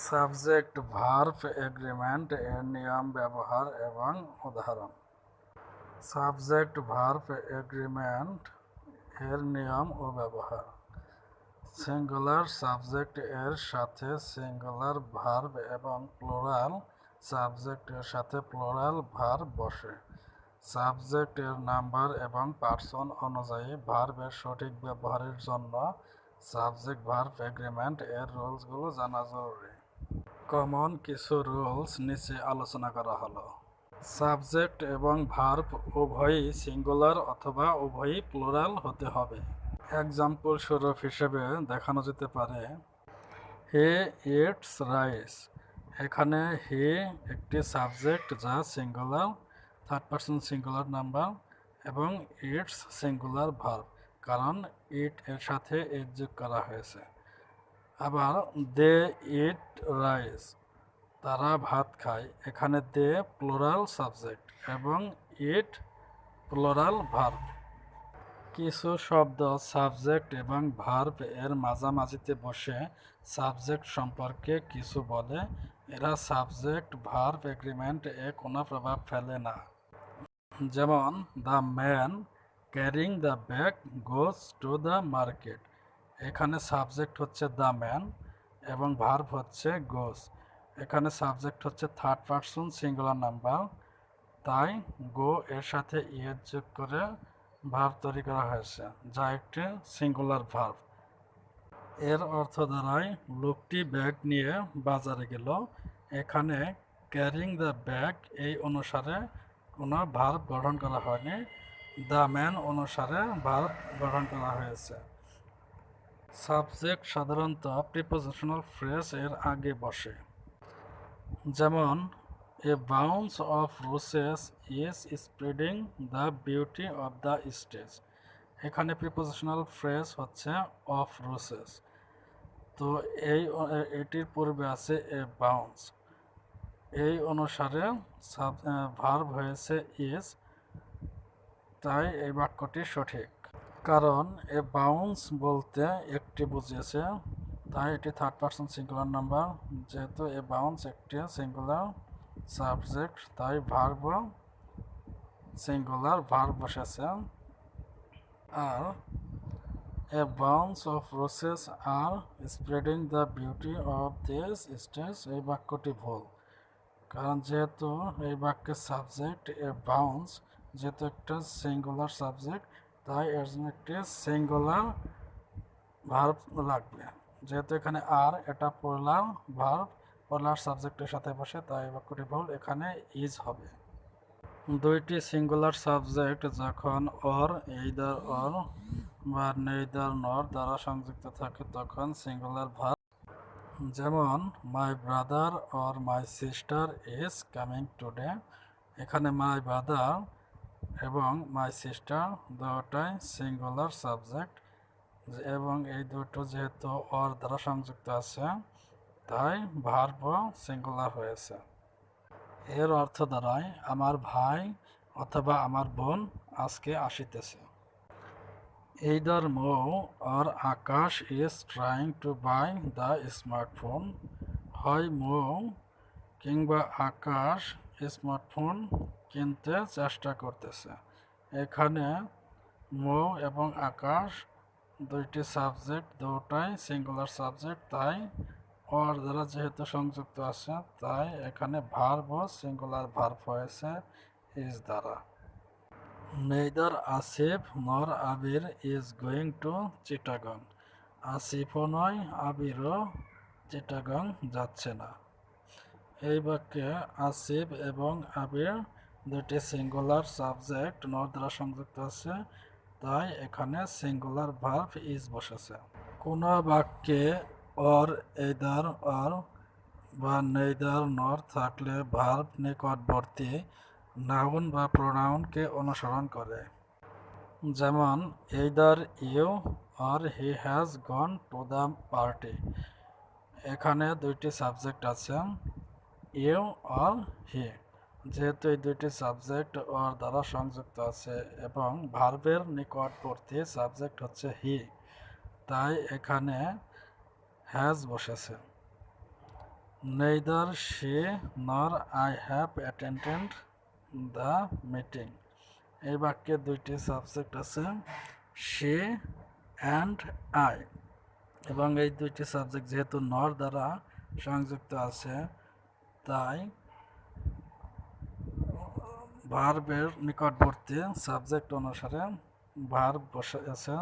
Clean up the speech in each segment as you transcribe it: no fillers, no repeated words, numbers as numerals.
Subject verb agreement এর নিয়ম ব্যবহার এবং উদাহরণ। সাবজেক্ট ভার্ব এগ্রিমেন্ট এর নিয়ম ও ব্যবহার। সিঙ্গুলার সাবজেক্ট এর সাথে সিঙ্গুলার ভার্ব এবং প্লুরাল সাবজেক্ট এর সাথে প্লুরাল ভার্ব বসে। সাবজেক্ট এর নাম্বার এবং পার্সন অনুযায়ী ভার্বের সঠিক ব্যবহারের জন্য সাবজেক্ট ভার্ব এগ্রিমেন্ট এর রুলসগুলো জানা জরুরি। কমন কিছু রুলস নিচে আলোচনা করা হলো। সাবজেক্ট এবং ভার্ব উভয়ই সিঙ্গুলার অথবা উভয়ই প্লুরাল হতে হবে। এক্সাম্পল স্বরূপ হিসেবে দেখানো যেতে পারে, হি ইটস রাইস। এখানে হি একটি সাবজেক্ট যা singular, third person singular number, এবং ইটস সিঙ্গুলার ভার্ব, কারণ ইট এর সাথে এর যোগ করা হয়েছে। আবার দে ইট রাইস, তারা ভাত খায়। এখানে দে প্লুরাল সাবজেক্ট এবং ইট প্লুরাল ভার্ব। কিছু শব্দ সাবজেক্ট এবং ভার্ব এর মাঝামাঝিতে বসে সাবজেক্ট সম্পর্কে কিছু বলে। এরা সাবজেক্ট ভার্ব এগ্রিমেন্ট এ কোনো প্রভাব ফেলে না। যেমন the man carrying the bag goes to the market. এখানে সাবজেক্ট হচ্ছে দ্য ম্যান এবং ভার্ব হচ্ছে গোজ। এখানে সাবজেক্ট হচ্ছে থার্ড পারসন সিঙ্গুলার নাম্বার, তাই গো এর সাথে ইয়ের যোগ করে ভার্ব তৈরি করা হয়েছে, যা একটি সিঙ্গুলার ভার্ব। এর অর্থ দাঁড়ায় লোকটি ব্যাগ নিয়ে বাজারে গেল। এখানে ক্যারিং দ্য ব্যাগ এই অনুসারে কোনো ভার্ব গঠন করা হয়নি, দ্য ম্যান অনুসারে ভার্ব গঠন করা হয়েছে। সাবজেক্ট সাধারণত প্রিপোজিশনাল ফ্রেজ এর আগে বসে। যেমন a bounce of roses is spreading the beauty of the stage. এখানে প্রিপোজিশনাল ফ্রেজ হচ্ছে অফ রোসেস, তো এটির পূর্বে আছে এ বাউন্স, এই অনুসারে ভার্ব হয়েছে ইজ, তাই এই বাক্যটি সঠিক। কারণ এ বাউন্স বলতে একটি বুঝিয়েছে, তাই এটি থার্ড পারসন সিঙ্গুলার নাম্বার। যেহেতু এ বাউন্স একটি সিঙ্গুলার সাবজেক্ট, তাই ভার্ব সিঙ্গুলার ভার্ব বসেছে। আর a bounce of roses are spreading the beauty of this stage, এই বাক্যটি ভুল। কারণ যেহেতু এই বাক্যের সাবজেক্ট এ বাউন্স, যেহেতু একটা সিঙ্গুলার সাবজেক্ট, তাই এর জন্য একটি সিঙ্গুলার ভার্ব লাগবে। যেহেতু এখানে আর, এটা প্লুরাল ভার্ব, প্লুরাল সাবজেক্টের সাথে বসে, তাই বাক্যটি ভুল, এখানে ইজ হবে। দুইটি সিঙ্গুলার সাবজেক্ট যখন অর, এইদার অর বা নেইদার নর দ্বারা সংযুক্ত থাকে তখন সিঙ্গুলার ভার্ব। যেমন my brother or my sister is coming today. এখানে মাই ব্রাদার এবং মাই সিস্টার দুটাই সিঙ্গুলার সাবজেক্ট, এবং এই দুটো যেহেতু অর দ্বারা সংযুক্ত আছে, তাই ভার্বও সিঙ্গুলার হয়েছে। এর অর্থ দাঁড়ায় আমার ভাই অথবা আমার বোন আজকে আসিতেছে। Either Mo or Akash is trying to buy the smartphone. হয় মো কিংবা আকাশ স্মার্টফোন কিনতে চেষ্টা করতেছে। এখানে মো এবং আকাশ দুইটি সাবজেক্ট, দুটাই সিঙ্গুলার সাবজেক্ট, তাই অর দ্বারা যেহেতু সংযুক্ত আছে, তাই এখানে ভার্ব ও সিঙ্গুলার ভার্ব হয়েছে ইজ দ্বারা। নেইদার আসিফ নর আবির ইজ গোয়িং টু চিটাগং। আসিফও নয়, আবিরও চিটাগং যাচ্ছে না। এই বাক্যে আসিফ এবং আবির দুটি সিঙ্গুলার সাবজেক্ট নর দ্বারা সংযুক্ত আছে, তাই এখানে সিঙ্গুলার ভার্ব ইজ বসেছে। কোনো বাক্যে অর, এইদার অর বা নেইদার নর থাকলে ভার্ব নিকটবর্তী নাউন বা প্রোনাউনকে অনুসরণ করে। যেমন either you or he has gone to the party. এখানে দুইটি সাবজেক্ট আছে, ইউ অর হি। যেহেতু এই দুইটি সাবজেক্ট অর দ্বারা সংযুক্ত আছে এবং ভার্বের নিকটবর্তী সাবজেক্ট হচ্ছে হি, তাই এখানে হ্যাজ বসেছে। Neither she nor I have attended the meeting। এই বাক্যে দুইটি সাবজেক্ট আছে, she and I, এবং এই দুইটি সাবজেক্ট যেহেতু নর দ্বারা সংযুক্ত আছে, তাই ভার্বের নিকটবর্তী সাবজেক্ট অনুসারে ভার্ব বসে আছে।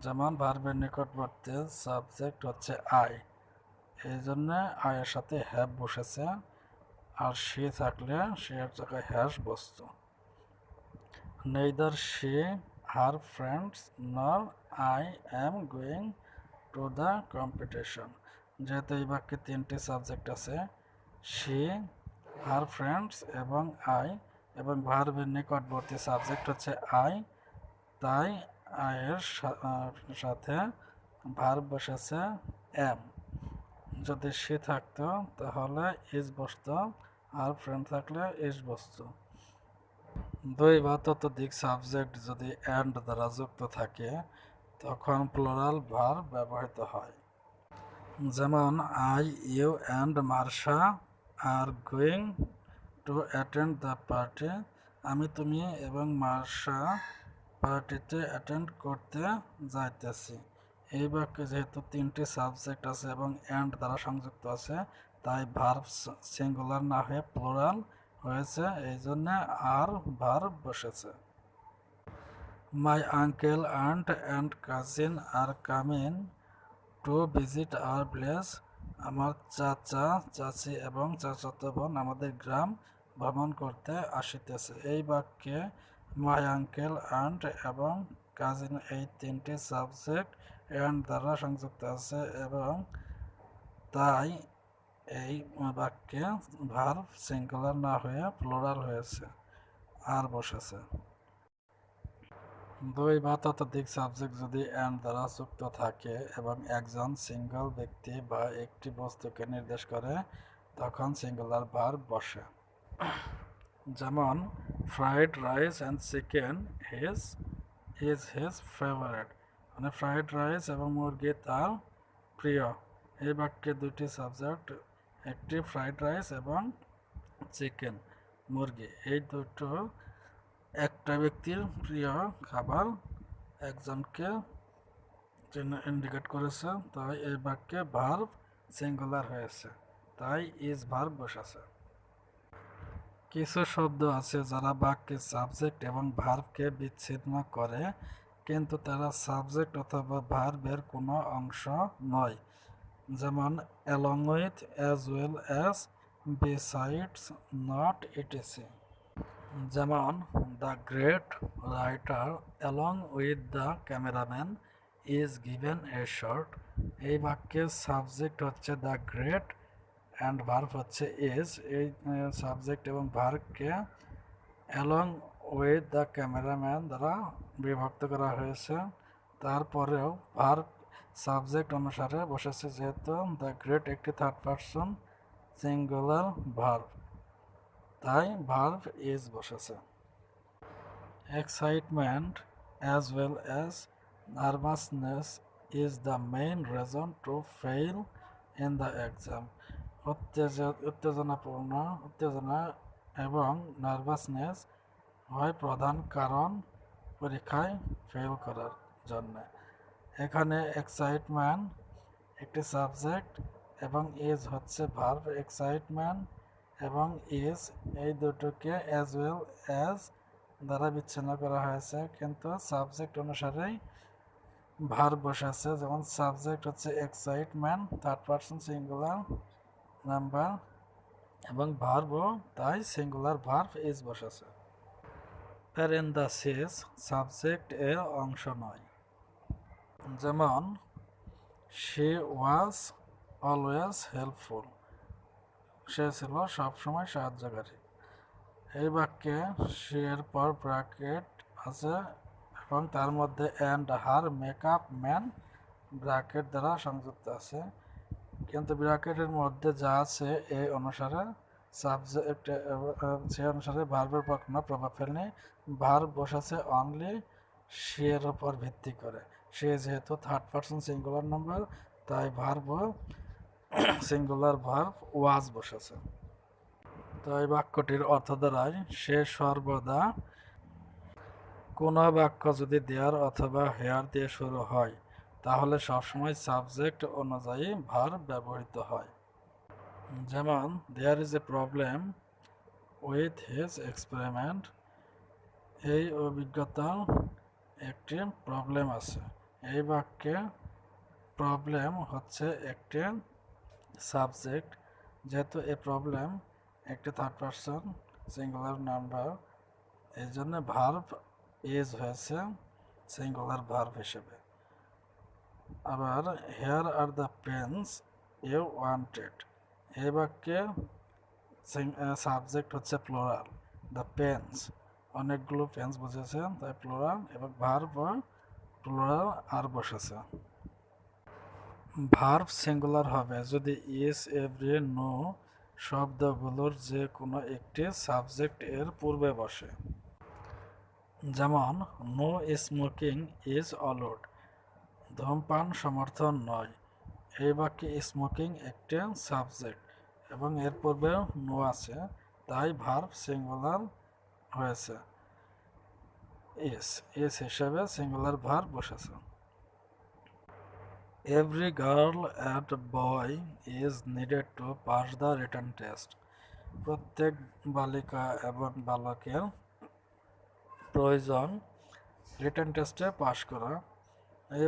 যেমন ভার্বের নিকটবর্তী সাবজেক্ট হচ্ছে আই, এই জন্য আয়ের সাথে হ্যাভ বসেছে, আর সে থাকলে সে এর জায়গায় হ্যাশ বসত। Neither she her friends nor I am going to the competition। যেহেতু এই বাক্যে তিনটি সাবজেক্ট আছে, she, her friends এবং I, এবং ভার্বের নিকটবর্তী সাবজেক্ট হচ্ছে I, তাই আয়ের সাথে ভার্ব বসেছে am। যদি সে থাকতো তাহলে ইজ বসতো, আর ফ্রেন্ড থাকলে ইজ বসতো। দুই বা ততোধিক সাবজেক্ট যদি অ্যান্ড দ্বারা যুক্ত থাকে তখন প্লুরাল ভার্ব ব্যবহৃত হয়। যেমন I, you and Marsha are going to attend the party. আমি, তুমি এবং মার্শা পার্টিতে অ্যাটেন্ড করতে যাইতেছি। এই বাক্যে যেহেতু তিনটি সাবজেক্ট আছে এবং অ্যান্ড দ্বারা সংযুক্ত আছে, তাই ভার্ব সিঙ্গুলার না হয়ে প্লুরাল হয়েছে, এই জন্য আর ভার্ব বসেছে। My uncle, aunt and cousin are coming to visit our village. আমার চাচা, চাচি এবং চাচাতো বোন আমাদের গ্রাম ভ্রমণ করতে আসিতেছে। এই বাক্যে মাই আঙ্কেল, আন্ট এবং কাজিন এই তিনটি সাবজেক্ট অ্যান্ড দ্বারা সংযুক্ত আছে, এবং তাই এই বাক্যে ভার্ব সিঙ্গুলার না হয়ে প্লুরাল হয়েছে, আর বসেছে। দুই বা ততোধিক সাবজেক্ট যদি অ্যান্ড দ্বারা যুক্ত থাকে এবং একজন সিঙ্গল ব্যক্তি বা একটি বস্তুকে নির্দেশ করে, তখন সিঙ্গুলার ভার্ব বসে। যেমন fried rice and chicken is his favourite, মানে ফ্রাইড রাইস এবং মুরগি তার প্রিয়। এই বাক্যে দুটি সাবজেক্ট, একটি ফ্রাইড রাইস এবং চিকেন মুরগি, এই দুটো একটা ব্যক্তির প্রিয় খাবার একজনকে ইন্ডিকেট করেছে, তাই এই বাক্যে ভার্ব সিঙ্গুলার হয়েছে, তাই ইজ ভার্ব বসেছে। কিছু শব্দ আছে যারা বাক্যের সাবজেক্ট এবং ভার্বকে বিচ্ছিন্ন করে, কিন্তু তারা সাবজেক্ট অথবা ভার্বের কোনো অংশ নয়। যেমন along with, as well as, besides, not, etc. যেমন the great writer along with the cameraman is given a shot. এই বাক্যের সাবজেক্ট হচ্ছে দ্য গ্রেট অ্যান্ড ভার্ব হচ্ছে ইজ। এই সাবজেক্ট এবং ভার্বকে অ্যালং উইথ দ্য ক্যামেরাম্যান দ্বারা বিভক্ত করা হয়েছে, তারপরেও ভার্ব সাবজেক্ট অনুসারে বসেছে, যেহেতু দ্য গ্রেট একটি থার্ড পারসন সিঙ্গুলার ভার্ব, তাই ভার্ব ইজ বসেছে। Excitement as well as nervousness is the main reason to fail in the exam. উত্তেজনা এবং নার্ভাসনেস হয় প্রধান কারণ পরীক্ষায় ফেল করার জন্য। এখানে এক্সাইটমেন্ট একটি সাবজেক্ট এবং ইজ হচ্ছে ভার্ব। এক্সাইটমেন্ট এবং ইজ এই দুটোকে অ্যাজ ওয়েল অ্যাজ দ্বারা বিচ্ছিন্ন করা হয়েছে, কিন্তু সাবজেক্ট অনুসারেই ভার্ব বসেছে। যেমন সাবজেক্ট হচ্ছে excitement, third person singular number, এবং ভার্বও তাই সিঙ্গুলার ভার্ব ইজ বসেছে। প্যারেনথেসিস সাবজেক্ট এর অংশ নয়। যেমন শি ওয়াজ অলওয়েজ হেল্পফুল, সে ছিল সবসময় সাহায্যকারী। এই বাক্যে শি এর পর ব্র্যাকেট আছে এবং তার মধ্যে and her makeup man bracket দ্বারা সংযুক্ত আছে, কিন্তু ব্র্যাকেটের মধ্যে যা আছে এই অনুসারে সাবজেক্ট, সে অনুসারে ভার্বের উপর কোনো প্রভাব ফেলেনি। ভার্ব বসেছে অনলি শি এর উপর ভিত্তি করে। সে যেহেতু থার্ড পারসন সিঙ্গুলার নাম্বার, তাই ভার্ব সিঙ্গুলার ভার্ব ওয়াজ বসেছে। তো এই বাক্যটির অর্থ দাঁড়ায় সে সর্বদা। কোনো বাক্য যদি দেয়ার অথবা হেয়ার দিয়ে শুরু হয় তাহলে সবসময় সাবজেক্ট অনুযায়ী ভার্ব ব্যবহৃত হয়। যেমন there is a problem with his experiment, এই অভিজ্ঞতার একটি প্রবলেম আছে। এই বাক্যে প্রবলেম হচ্ছে একটি সাবজেক্ট, যেহেতু এ প্রবলেম একটি থার্ড পারসন সিঙ্গুলার নাম্বার, এই জন্য ভার্ব ইজ হয়েছে সিঙ্গুলার ভার্ব হিসেবে। আবার here are the pens you wanted, এই বাক্যে সাবজেক্ট হচ্ছে প্লোরাল, দ্য পেন্স অনেকগুলো পেন্স বুঝেছে তাই প্লোরাল, এবং ভার্ব প্লোরাল আর বসেছে। ভার্ব সিঙ্গুলার হবে যদি ইস, এভরি, নো শব্দগুলোর যে কোনো একটি সাবজেক্ট এর পূর্বে বসে। যেমন নো স্মোকিং ইজ অ্যালাউড, ধূমপান সমর্থন নয়। এই বাক্যে স্মোকিং একটি সাবজেক্ট এবং এর পূর্বে নো আছে, তাই ভার্ব সিঙ্গুলার হয়েছে, ইস হিসেবে সিঙ্গুলার ভার্ব বসেছে। Every girl and boy is needed to pass the written test. প্রত্যেক বালিকা এবং বালকের প্রয়োজন রিটেন টেস্টে পাশ করা। এই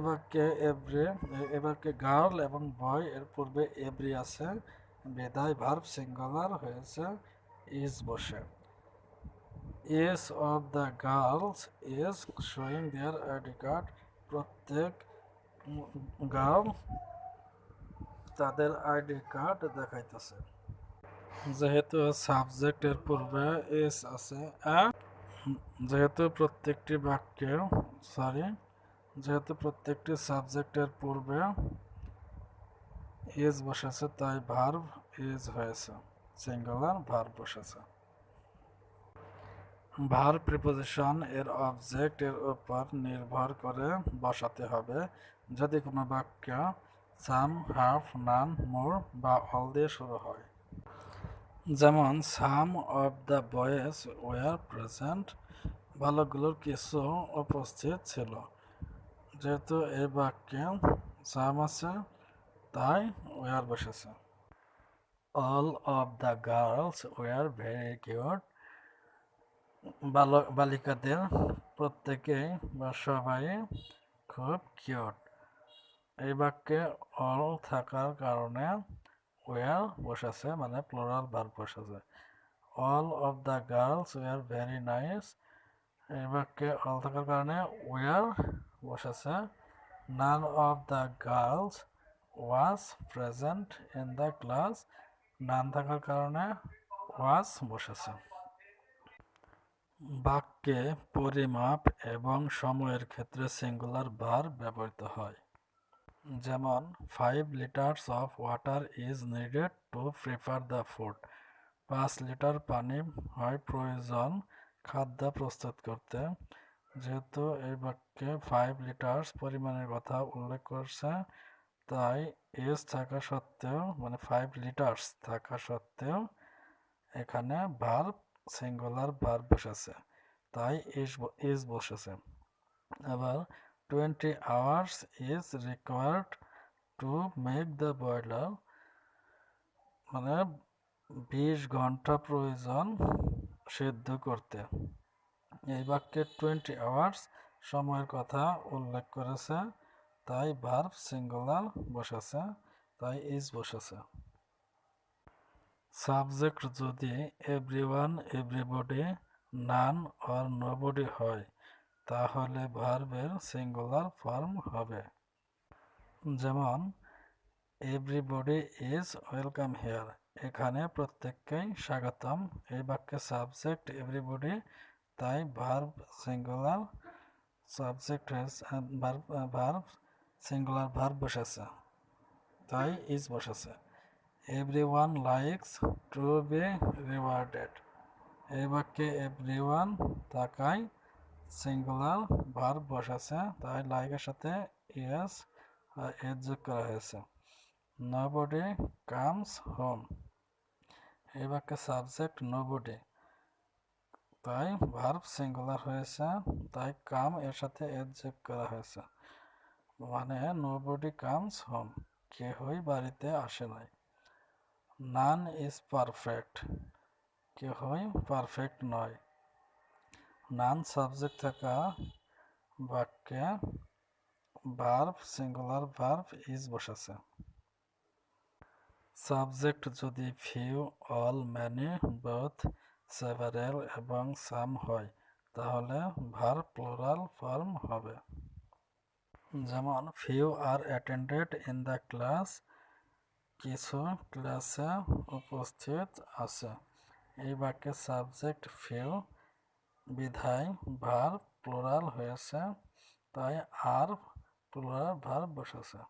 বাক্যে গার্ল এবং বয় এর পূর্বে এভরি আছে, বিদায় ভার্ব সিঙ্গুলার হয়েছে, ইজ বসে। Each of the girls is showing their ID card, প্রত্যেক গার্ল তাদের আইডি কার্ড দেখাইতেছে। যেহেতু সাবজেক্টের পূর্বে এস আছে, যেহেতু প্রত্যেকটি সাবজেক্টের পূর্বে ইজ বসেছে তাই ভার্ব ইজ হয়েছে, সিঙ্গুলার ভার্ব বসেছে। ভার্ব প্রিপোজিশন এর অবজেক্ট এর উপর নির্ভর করে বসাতে হবে যদি কোনো বাক্য সাম, হাফ, নান, মোর বা অল দিয়ে শুরু হয়। যেমন some of the boys were present, বালকগুলোর কিছু উপস্থিত ছিল। যেহেতু এই বাক্যে সাম আছে তাই ওয়ার বসেছে। All of the girls were very cute, বালিকাদের প্রত্যেকেই বা সবাই খুব কিউট। এই বাক্যে অল থাকার কারণে ওয়ার বসেছে, মানে প্লুরাল ভার্ব বসেছে। All of the girls were very nice, এই বাক্যে অল থাকার কারণে ওয়ার বসেছে। None of the girls was present in the class, none থাকার কারণে ওয়াজ বসেছে। বাক্যে পরিমাপ এবং সময়ের ক্ষেত্রে সিঙ্গুলার ভার্ব ব্যবহৃত হয়। যেমন 5 litres of water is needed to প্রিপার the food, 5 litre পানি হয় প্রয়োজন খাদ্য প্রস্তুত করতে। যেহেতু এই বাক্যে 5 লিটার্স পরিমাণের কথা উল্লেখ করছে তাই ইজ থাকা সত্ত্বেও, মানে 5 লিটার্স থাকা সত্ত্বেও এখানে ভার্ব সিঙ্গুলার ভার্ব বসেছে তাই ইজ বসেছে। আবার 20 hours is required to make the boiler, মানে 20 ঘন্টা প্রয়োজন সিদ্ধ করতে। এই বাক্যে 20 hours সময়ের কথা উল্লেখ করেছে তাই ভার্ব সিঙ্গুলার বসেছে, তাই ইজ বসেছে। সাবজেক্ট যদি everyone, everybody, none or nobody হয় তাহলে ভার্বের সিঙ্গুলার ফর্ম হবে। যেমন এভরিবডি ইজ ওয়েলকাম হিয়ার, এখানে প্রত্যেককেই স্বাগতম। এই বাক্যে সাবজেক্ট এভরিবডি তাই verb singular, verb singular verb বসেছে তাই ইজ বসেছে। Everyone likes to B rewarded, এই বাক্যে এভরিওয়ান থাকায় সিঙ্গুলার ভার্ব বসেছে তাই লাইকের সাথে ইএস এজ যোগ করা হয়েছে। nobody comes home। এই বাক্যে সাবজেক্ট nobody, তাই ভার্ব সিঙ্গুলার হয়েছে, তাই কাম এর সাথে এস যোগ করা হয়েছে, মানে nobody comes home, কেহই বাড়িতে আসে নাই। none is perfect, কেহই পারফেক্ট নয়। none সাবজেক্ট থাকা বাক্যে ভার্ব সিঙ্গুলার ভার্ব ইজ বসেছে। সাবজেক্ট যদি few, all, many, both, several এবং সাম হয় তাহলে ভার্ব প্লুরাল ফর্ম হবে। যেমন few are attended in the class, কিছু ক্লাসে উপস্থিত আছে। এই বাক্যে সাবজেক্ট ফিউ বিধায় ভার্ব প্লুরাল হয়েছে, তাই আর প্লুরাল ভার্ব বসেছে।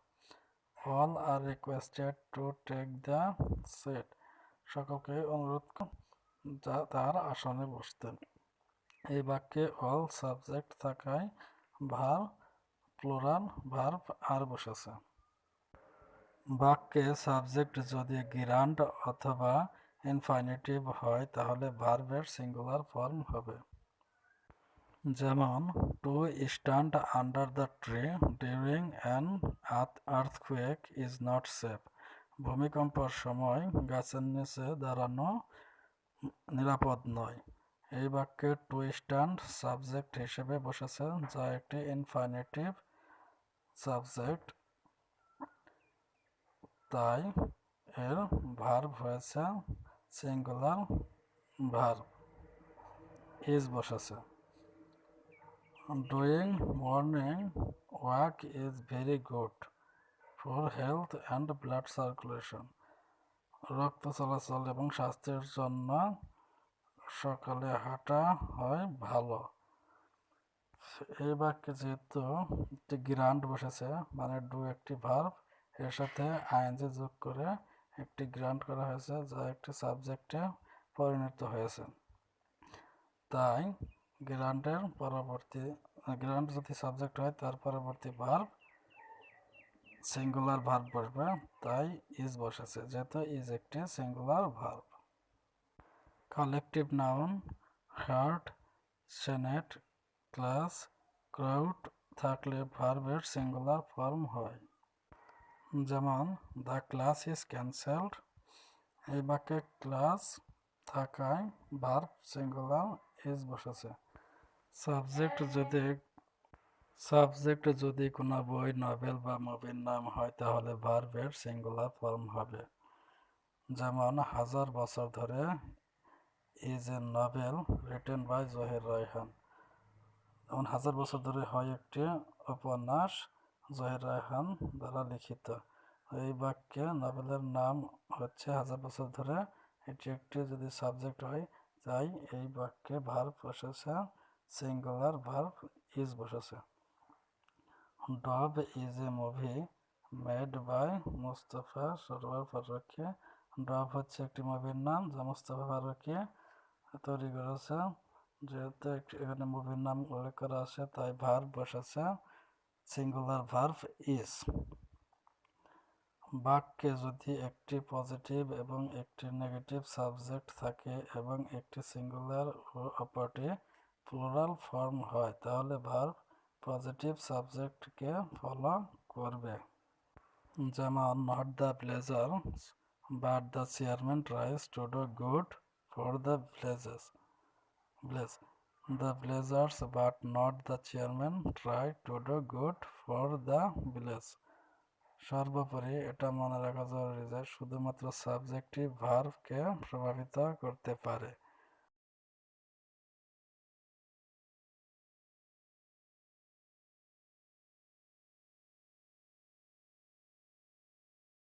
All are requested to take the seat, সকলকে অনুরোধ তার আসনে বসতে। এই বাক্যে অল সাবজেক্ট থাকায় ভার্ব প্লুরাল ভার্ব আর বসেছে। বাক্যে সাবজেক্ট যদি গিরান্ড অথবা ইনফিনিটিভ হয় তাহলে ভার্বের সিঙ্গুলার ফর্ম হবে। যেমন to stand under the tree during an earthquake is not safe, ভূমিকম্পর সময় গাছের নিচে দাঁড়ানো নিরাপদ নয়। এই বাক্যে টু স্ট্যান্ড সাবজেক্ট হিসেবে বসেছে, যা একটি ইনফিনিটিভ সাবজেক্ট, তাই এর ভার্ব হয়েছে সিঙ্গুলার ভার্ব ইজ বসেছে। Doing morning walk is very good for health and blood circulation, রক্ত চলাচল এবং স্বাস্থ্যের জন্য সকালে হাঁটা হয় ভালো। এই বাক্যে যেহেতু একটি গ্রান্ট বসেছে, মানে ডু একটি ভার্ব, এর সাথে আইএনজি যোগ করে একটি গ্রান্ট করা হয়েছে, যা একটি সাবজেক্টে পরিণত হয়েছে। তাই গ্রান্টের পরবর্তী গ্রান্ট যদি সাবজেক্ট হয় তার পরবর্তী ভার্ব সিঙ্গুলার ভার্ব বসবে, তাই ইজ বসেছে, যেহেতু ইজ একটি singular verb. Collective noun heart, senate, class, crowd থাকলে ভার্বের সিঙ্গুলার ফর্ম হয়। যেমন দ্য ক্লাস ইজ ক্যান্সেলড, এই বাক্যে ক্লাস থাকায় ভার্ব সিঙ্গুলার ইজ বসেছে। সাবজেক্ট যদি কোনো বই, নভেল বা মুভির নাম হয় তাহলে ভার্বের সিঙ্গুলার ফর্ম হবে। যেমন হাজার বছর ধরে is a novel written by Zahir Raihan, যেমন হাজার বছর ধরে হয় একটি উপন্যাস জহির রায়হান দ্বারা লিখিত। এই বাক্যে নভেলের নাম হচ্ছে হাজার বছর ধরে, এটি একটি যদি সাবজেক্ট হয়, তাই এই বাক্যে ভার্ব বসেছে সিঙ্গুলার ভার্ব ইজ বসেছে। Doob is a movie made by Mostofa Sarwar Farooki, Doob হচ্ছে একটি মুভির নাম যা মুস্তফা ফারুকি তৈরি করেছে। যেহেতু এখানে মুভির নাম উল্লেখ করা আছে তাই ভার্ব বসেছে সিঙ্গুলার ভার্ব ইজ। বাক্যে যদি একটি পজিটিভ এবং একটি নেগেটিভ সাবজেক্ট থাকে এবং একটি সিঙ্গুলার ও অপরটি প্লুরাল ফর্ম হয় তাহলে ভার্ব পজিটিভ সাবজেক্টকে ফলো করবে। যেমন not the blazers but the chairman tries to do good for the the blazers but not the chairman try to do good for the village. সর্বোপরি এটা মনে রাখা জরুরি যে শুধুমাত্র সাবজেক্টিভ ভার্বকে প্রভাবিত করতে পারে।